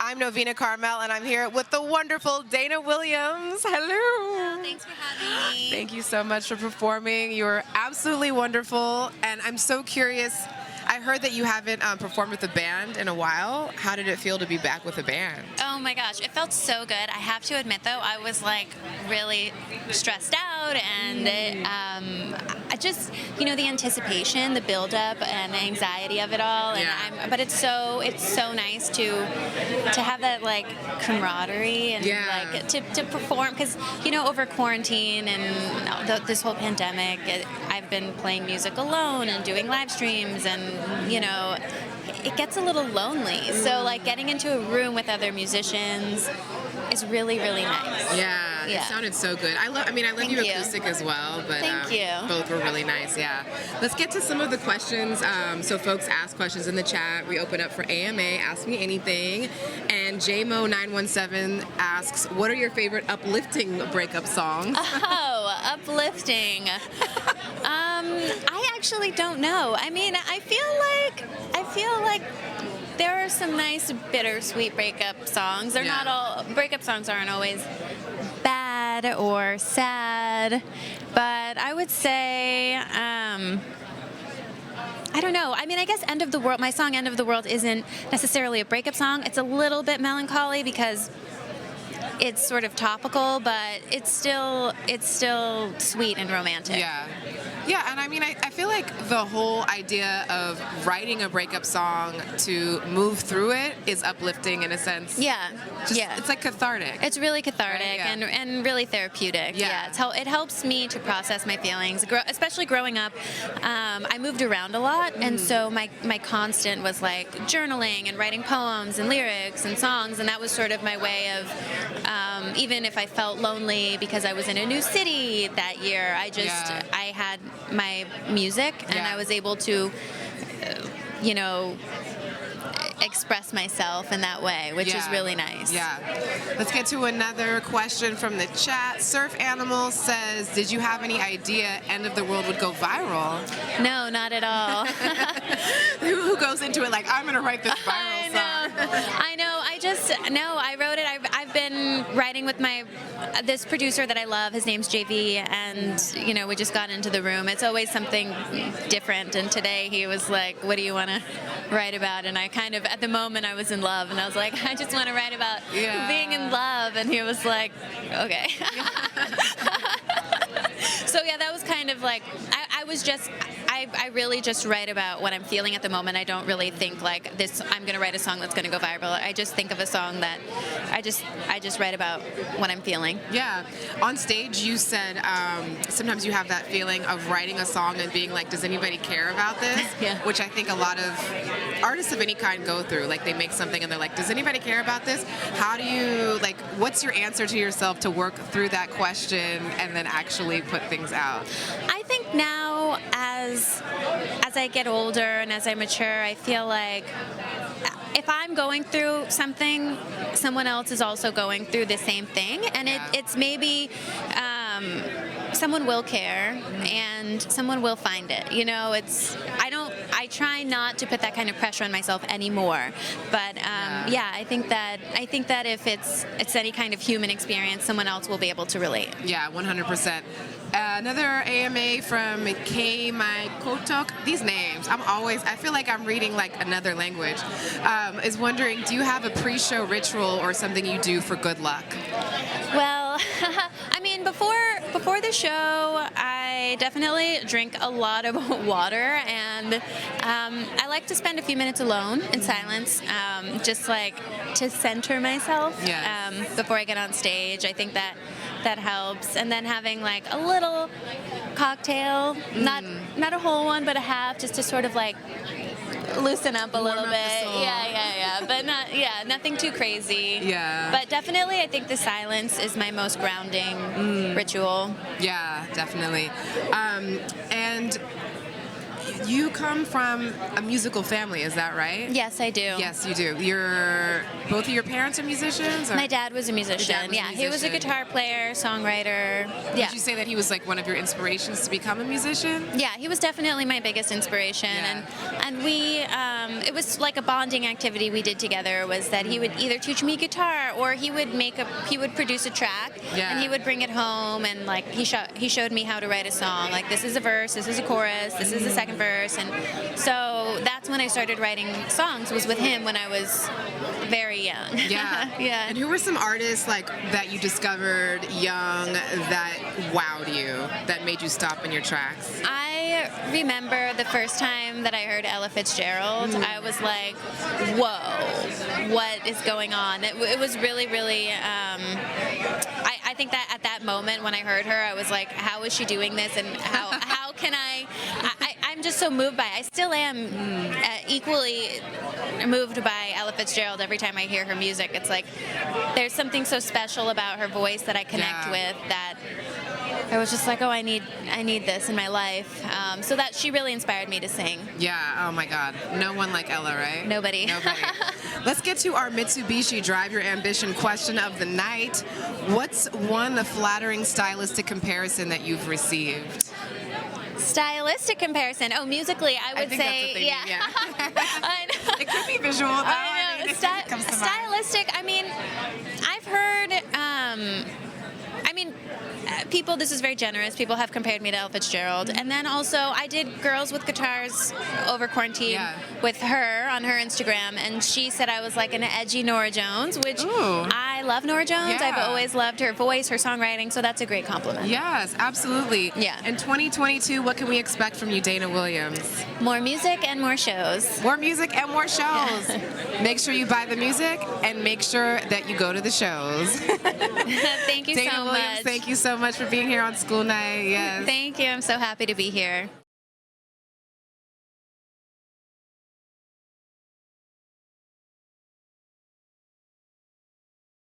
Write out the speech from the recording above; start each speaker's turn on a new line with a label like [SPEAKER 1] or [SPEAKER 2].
[SPEAKER 1] I'm Novena Carmel, and I'm here with the wonderful Dana Williams. Hello.
[SPEAKER 2] Thanks for having me.
[SPEAKER 1] Thank you so much for performing. You were absolutely wonderful, and I'm so curious. I heard that you haven't performed with a band in a while. How did it feel to be back with a band?
[SPEAKER 2] Oh my gosh, it felt so good. I have to admit though, I was like really stressed out, and I just, you know, the anticipation, the build-up, and the anxiety of it all. And
[SPEAKER 1] Yeah.
[SPEAKER 2] but it's so nice to have that like camaraderie and like to perform, because you know, over quarantine and this whole pandemic, I've been playing music alone and doing live streams, and you know, it gets a little lonely. So like getting into a room with other musicians is really, really nice.
[SPEAKER 1] Yeah, it sounded so good. I love your acoustic as well, but
[SPEAKER 2] Thank you.
[SPEAKER 1] Both were really nice. Yeah. Let's get to some of the questions. So folks ask questions in the chat. We open up for AMA, Ask Me Anything, and JMO917 asks, what are your favorite uplifting breakup songs?
[SPEAKER 2] Oh, uplifting. I actually don't know. I mean, I feel like there are some nice bittersweet breakup songs. They're not all, breakup songs aren't always bad or sad, but I would say, I don't know. I mean, I guess End of the World, my song End of the World isn't necessarily a breakup song. It's a little bit melancholy because it's sort of topical, but it's still sweet and romantic.
[SPEAKER 1] Yeah, and I mean, I feel like the whole idea of writing a breakup song to move through it is uplifting in a sense. It's like cathartic.
[SPEAKER 2] It's really cathartic,
[SPEAKER 1] right?
[SPEAKER 2] and really therapeutic. It helps me to process my feelings, especially growing up. I moved around a lot, and so my constant was like journaling and writing poems and lyrics and songs, and that was sort of my way of, even if I felt lonely because I was in a new city that year, I had my music, and I was able to, you know, express myself in that way, which is really nice.
[SPEAKER 1] Let's get to another question from the chat. Surf Animal says, did you have any idea End of the World would go viral?
[SPEAKER 2] No, not at all.
[SPEAKER 1] Who goes into it like, I'm going to write this viral song?
[SPEAKER 2] I know. I wrote it. I've been writing with this producer that I love. His name's JV, and you know, we just got into the room. It's always something different, and today he was like, what do you want to write about? And I kind of, at the moment, I was in love, and I was like, I just want to write about being in love, and he was like, okay. So yeah, that was kind of like, I really just write about what I'm feeling at the moment. I don't really think like this, I'm going to write a song that's going to go viral. I just think of a song that I just write about what I'm feeling.
[SPEAKER 1] Yeah. On stage, you said sometimes you have that feeling of writing a song and being like, does anybody care about this? Which I think a lot of artists of any kind go through. Like they make something and they're like, does anybody care about this? How do you, like, what's your answer to yourself to work through that question and then actually put things out?
[SPEAKER 2] I think now, as I get older and as I mature, I feel like if I'm going through something, someone else is also going through the same thing, and it's maybe someone will care and someone will find it. You know, I try not to put that kind of pressure on myself anymore. But I think that if it's any kind of human experience, someone else will be able to relate.
[SPEAKER 1] Yeah, 100%. Another AMA from K. My Kotok. These names, I feel like I'm reading like another language. Is wondering, do you have a pre-show ritual or something you do for good luck?
[SPEAKER 2] Well, I mean, before the show, I definitely drink a lot of water, and I like to spend a few minutes alone in silence, just like to center myself before I get on stage. I think that helps, and then having like a little cocktail, not a whole one, but a half, just to sort of like loosen up a little bit. But nothing too crazy. But definitely, I think the silence is my most grounding ritual.
[SPEAKER 1] Yeah, definitely. And you come from a musical family, is that right?
[SPEAKER 2] Yes, I do.
[SPEAKER 1] Yes, you do. Both of your parents are musicians? Or?
[SPEAKER 2] My dad was a musician. He was a guitar player, songwriter. Yeah.
[SPEAKER 1] Would you say that he was like one of your inspirations to become a musician?
[SPEAKER 2] Yeah, he was definitely my biggest inspiration. And we, it was like a bonding activity we did together, was that he would either teach me guitar or he would produce a track and he would bring it home, and like he showed me how to write a song. Like, this is a verse, this is a chorus, this is the second verse. And so that's when I started writing songs, was with him when I was very young.
[SPEAKER 1] Yeah.
[SPEAKER 2] Yeah.
[SPEAKER 1] And who were some artists like that you discovered young that wowed you, that made you stop in your tracks?
[SPEAKER 2] I remember the first time that I heard Ella Fitzgerald, I was like, whoa, what is going on? It was really, really, I think that at that moment when I heard her, I was like, how is she doing this? And how can I'm just so moved by it. I still am equally moved by Ella Fitzgerald every time I hear her music. It's like, there's something so special about her voice that I connect with, that I was just like, oh, I need this in my life. So that she really inspired me to sing.
[SPEAKER 1] Yeah, oh my God. No one like Ella, right?
[SPEAKER 2] Nobody.
[SPEAKER 1] Let's get to our Mitsubishi Drive Your Ambition question of the night. What's one flattering stylistic comparison that you've received?
[SPEAKER 2] Stylistic comparison. Oh, musically, I would say,
[SPEAKER 1] yeah. It could be visual, though.
[SPEAKER 2] I know. Stylistic, I mean, I've heard, people, this is very generous, people have compared me to Ella Fitzgerald. And then also, I did Girls with Guitars over quarantine with her on her Instagram, and she said I was like an edgy Norah Jones, which I love Norah Jones. I've always loved her voice, her songwriting, so that's a great compliment.
[SPEAKER 1] Yes, absolutely.
[SPEAKER 2] Yeah.
[SPEAKER 1] In 2022, what can we expect from you, Dana Williams?
[SPEAKER 2] More music and more shows.
[SPEAKER 1] More music and more shows. Make sure you buy the music and make sure that you go to the shows.
[SPEAKER 2] Thank you
[SPEAKER 1] Dana
[SPEAKER 2] so
[SPEAKER 1] Williams,
[SPEAKER 2] much.
[SPEAKER 1] thank you so much for being here on School Night. Yes.
[SPEAKER 2] Thank you. I'm so happy to be here.